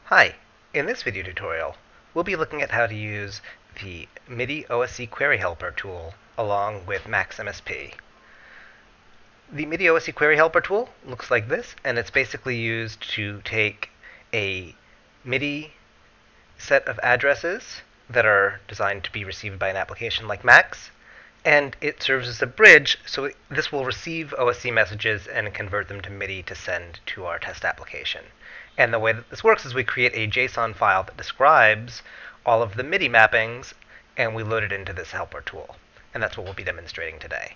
Hi, in this video tutorial, we'll be looking at how to use the MIDI OSCQuery helper tool along with Max MSP. The MIDI OSCQuery helper tool looks like this, and it's basically used to take a MIDI set of addresses that are designed to be received by an application like Max, and it serves as a bridge, so this will receive OSC messages and convert them to MIDI to send to our test application. And the way that this works is we create a JSON file that describes all of the MIDI mappings, and we load it into this helper tool. And that's what we'll be demonstrating today.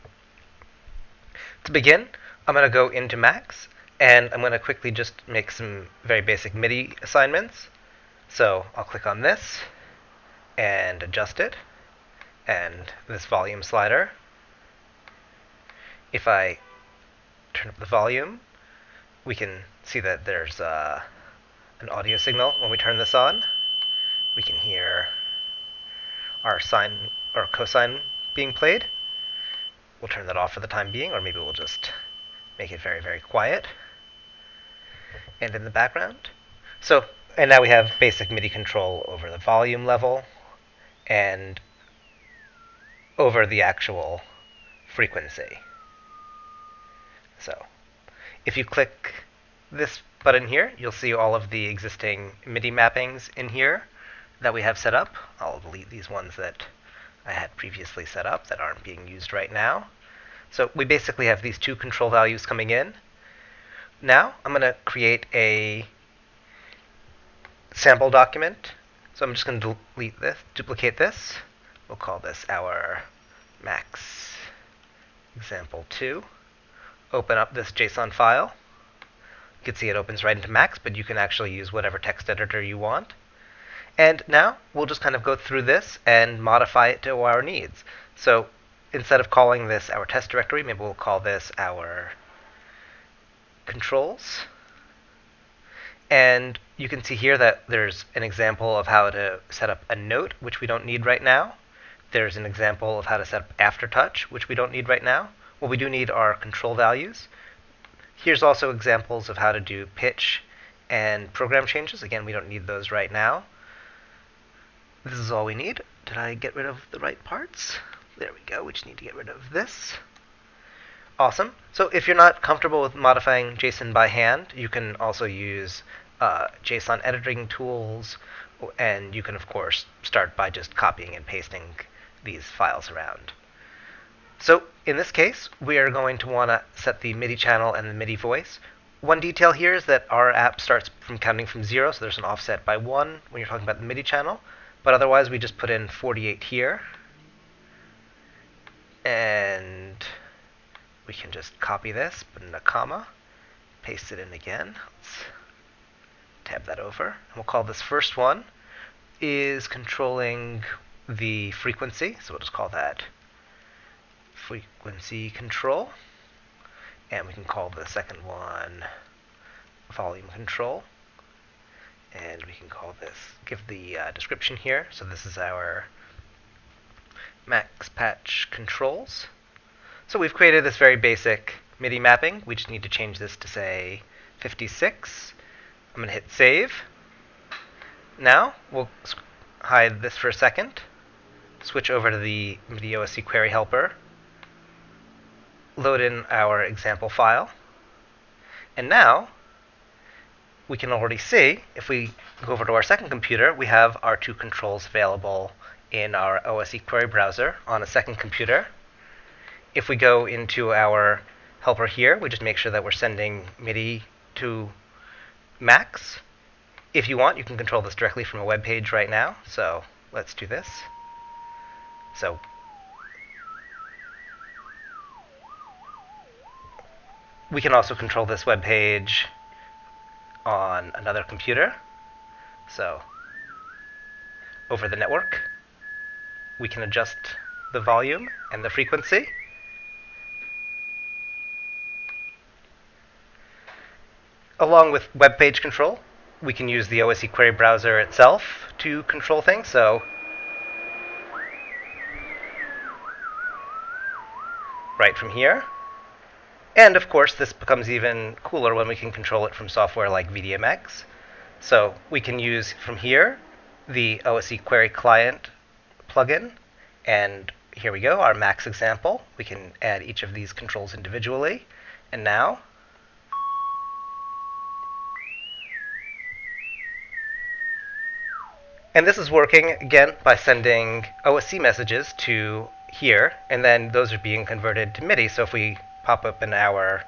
To begin, I'm going to go into Max, and I'm going to quickly just make some very basic MIDI assignments. So I'll click on this and adjust it, and this volume slider. If I turn up the volume, we can see that there's an audio signal. When we turn this on, we can hear our sine or cosine being played. We'll turn that off for the time being, or maybe we'll just make it very, very quiet. And in the background. And now we have basic MIDI control over the volume level and over the actual frequency. So if you click this button here, you'll see all of the existing MIDI mappings in here that we have set up. I'll delete these ones that I had previously set up that aren't being used right now. So we basically have these two control values coming in. Now I'm going to create a sample document. So I'm just going to duplicate this. We'll call this our Max example 2. Open up this JSON file. You can see it opens right into Max, but you can actually use whatever text editor you want. And now we'll just kind of go through this and modify it to our needs. So instead of calling this our test directory, maybe we'll call this our controls. And you can see here that there's an example of how to set up a note, which we don't need right now. There's an example of how to set up aftertouch, which we don't need right now. What we do need are control values. Here's also examples of how to do pitch and program changes. Again, we don't need those right now. This is all we need. Did I get rid of the right parts? There we go. We just need to get rid of this. Awesome. So if you're not comfortable with modifying JSON by hand, you can also use JSON editing tools, and you can, of course, start by just copying and pasting these files around. So in this case, we are going to want to set the MIDI channel and the MIDI voice. One detail here is that our app starts from counting from 0, so there's an offset by 1 when you're talking about the MIDI channel. But otherwise, we just put in 48 here. And we can just copy this, put in a comma, paste it in again. Let's tab that over. And we'll call this first one is controlling the frequency. So we'll just call that frequency control. And we can call the second one volume control. And we can call this, give the description here. So this is our max patch controls. So we've created this very basic MIDI mapping. We just need to change this to, say, 56. I'm going to hit save. Now we'll hide this for a second. Switch over to the MIDI OSCQuery helper. Load in our example file. And now we can already see, if we go over to our second computer, we have our two controls available in our OSCQuery browser on a second computer. If we go into our helper here, we just make sure that we're sending MIDI to Max. If you want, you can control this directly from a web page right now. So let's do this. So we can also control this web page on another computer. So over the network, we can adjust the volume and the frequency. Along with web page control, we can use the OSCQuery browser itself to control things. So right from here. And of course, this becomes even cooler when we can control it from software like VIDVOX. So we can use from here the OSCQuery client plugin, and here we go, our max example. We can add each of these controls individually, and now and this is working again by sending OSC messages to here, and then those are being converted to MIDI. So if we pop up in our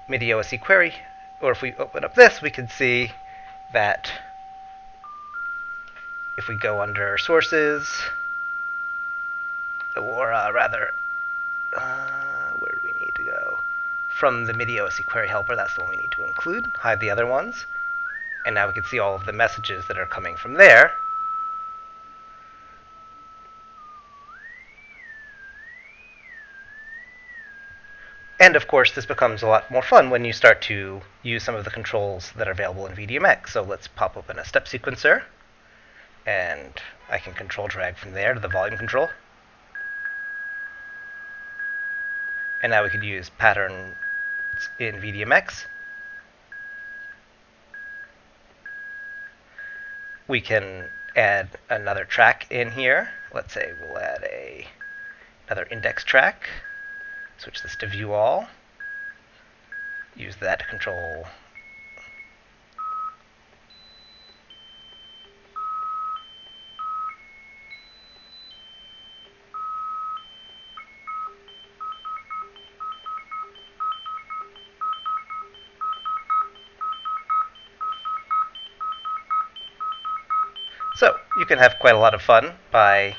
MIDI OSC query, or if we open up this, we can see that if we go under sources, or rather, where do we need to go? From the MIDI OSC query helper, that's the one we need to include. Hide the other ones. And now we can see all of the messages that are coming from there. And of course, this becomes a lot more fun when you start to use some of the controls that are available in VDMX. So let's pop open a step sequencer, and I can control drag from there to the volume control. And now we could use patterns in VDMX. We can add another track in here. Let's say we'll add another index track. Switch this to view all. Use that to control So you can have quite a lot of fun by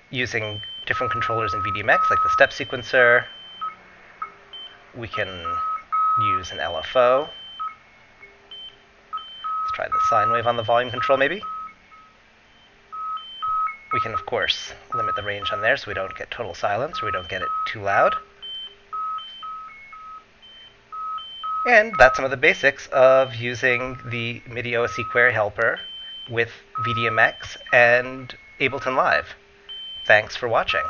using different controllers in VDMX, like the step sequencer. We can use an LFO. Let's try the sine wave on the volume control, maybe. We can, of course, limit the range on there so we don't get total silence, or we don't get it too loud. And that's some of the basics of using the MIDI OSC query helper with VDMX and Ableton Live. Thanks for watching.